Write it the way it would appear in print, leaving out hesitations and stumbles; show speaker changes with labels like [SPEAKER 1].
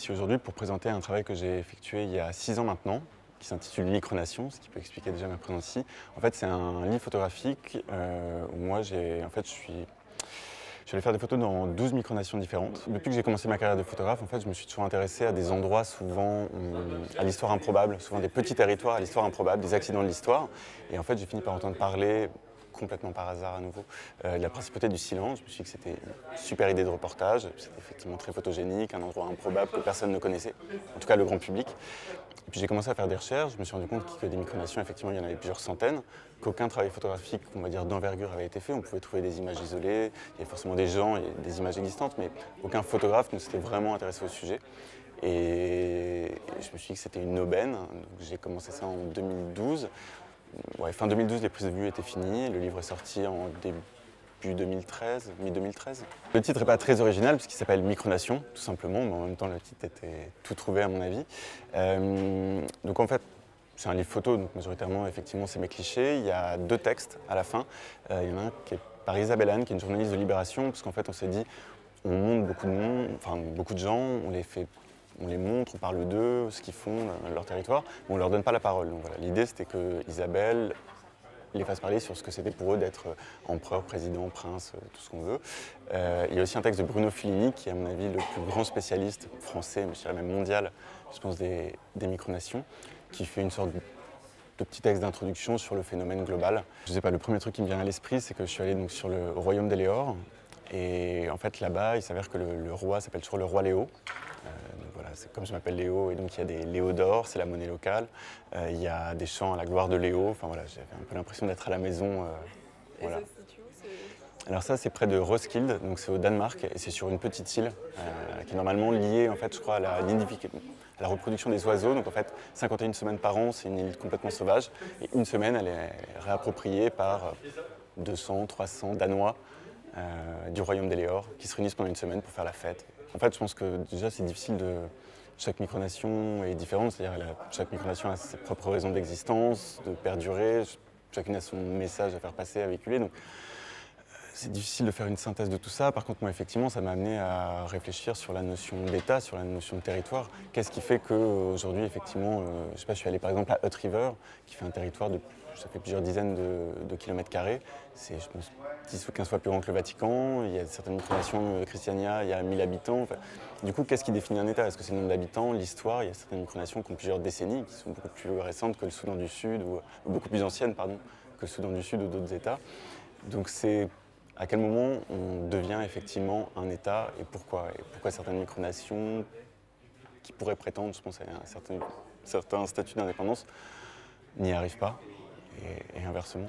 [SPEAKER 1] ici aujourd'hui pour présenter un travail que j'ai effectué il y a 6 ans maintenant, qui s'intitule Micronation, ce qui peut expliquer déjà ma présence ici. En fait, c'est un livre photographique où moi, je suis allé faire des photos dans 12 micronations différentes. Depuis que j'ai commencé ma carrière de photographe, en fait, je me suis toujours intéressé à des endroits souvent à l'histoire improbable, souvent des petits territoires à l'histoire improbable, des accidents de l'histoire. Et en fait, j'ai fini par entendre parler, complètement par hasard à nouveau, de la principauté du silence. Je me suis dit que c'était une super idée de reportage. C'était effectivement très photogénique, un endroit improbable que personne ne connaissait, en tout cas le grand public. Et puis j'ai commencé à faire des recherches, je me suis rendu compte que des micronations, effectivement, il y en avait plusieurs centaines, qu'aucun travail photographique, on va dire, d'envergure avait été fait. On pouvait trouver des images isolées, il y avait forcément des gens et des images existantes, mais aucun photographe ne s'était vraiment intéressé au sujet. Et je me suis dit que c'était une aubaine, donc j'ai commencé ça en 2012. Ouais, fin 2012, les prises de vue étaient finies, le livre est sorti en début 2013, mi-2013. Le titre n'est pas très original puisqu'il s'appelle Micronation, tout simplement, mais en même temps le titre était tout trouvé à mon avis. Donc en fait, c'est un livre photo, donc majoritairement, effectivement, c'est mes clichés. Il y a 2 textes à la fin. Il y en a un qui est par Isabelle Anne, qui est une journaliste de Libération, parce qu'en fait, on s'est dit, on montre beaucoup de monde, enfin beaucoup de gens, on les montre, on parle d'eux, ce qu'ils font, leur territoire, mais on ne leur donne pas la parole. Donc voilà, l'idée, c'était que Isabelle les fasse parler sur ce que c'était pour eux d'être empereur, président, prince, tout ce qu'on veut. Il y a aussi un texte de Bruno Fellini, qui est à mon avis le plus grand spécialiste français, mais je dirais même mondial, je pense, des micronations, qui fait une sorte de petit texte d'introduction sur le phénomène global. Je sais pas, le premier truc qui me vient à l'esprit, c'est que je suis allé donc sur le royaume d'Éléor, et en fait là-bas, il s'avère que le roi s'appelle toujours le roi Léo. Donc voilà, c'est comme je m'appelle Léo, et donc il y a des Léo d'or, c'est la monnaie locale. Il y a des chants à la gloire de Léo. Enfin voilà, j'avais un peu l'impression d'être à la maison. Voilà.
[SPEAKER 2] Et ça se situe où?
[SPEAKER 1] Alors ça, c'est près de Roskilde, donc c'est au Danemark, et c'est sur une petite île qui est normalement liée, en fait, je crois, à la reproduction des oiseaux. Donc en fait, 51 semaines par an, c'est une île complètement sauvage, et une semaine, elle est réappropriée par 200, 300 Danois du royaume d'Éléor qui se réunissent pendant une semaine pour faire la fête. En fait, je pense que déjà, c'est difficile de... Chaque micronation est différente, c'est-à-dire chaque micronation a ses propres raisons d'existence, de perdurer, chacune a son message à faire passer, à véhiculer. Donc, c'est difficile de faire une synthèse de tout ça. Par contre, moi, effectivement, ça m'a amené à réfléchir sur la notion d'État, sur la notion de territoire. Qu'est-ce qui fait qu'aujourd'hui, effectivement, je sais pas, je suis allé par exemple à Hutt River, qui fait un territoire de, ça fait plusieurs dizaines de kilomètres carrés. C'est, je pense, 10 ou 15 fois plus grand que le Vatican. Il y a certaines micronations, Christiania, il y a 1000 habitants. Enfin, du coup, qu'est-ce qui définit un État? Est-ce que c'est le nombre d'habitants, l'histoire? Il y a certaines micronations qui ont plusieurs décennies, qui sont beaucoup plus récentes que le Soudan du Sud, ou beaucoup plus anciennes, pardon, que le Soudan du Sud ou d'autres États. Donc c'est à quel moment on devient effectivement un État et pourquoi certaines micronations qui pourraient prétendre, je pense, à un certain statut d'indépendance n'y arrivent pas et inversement.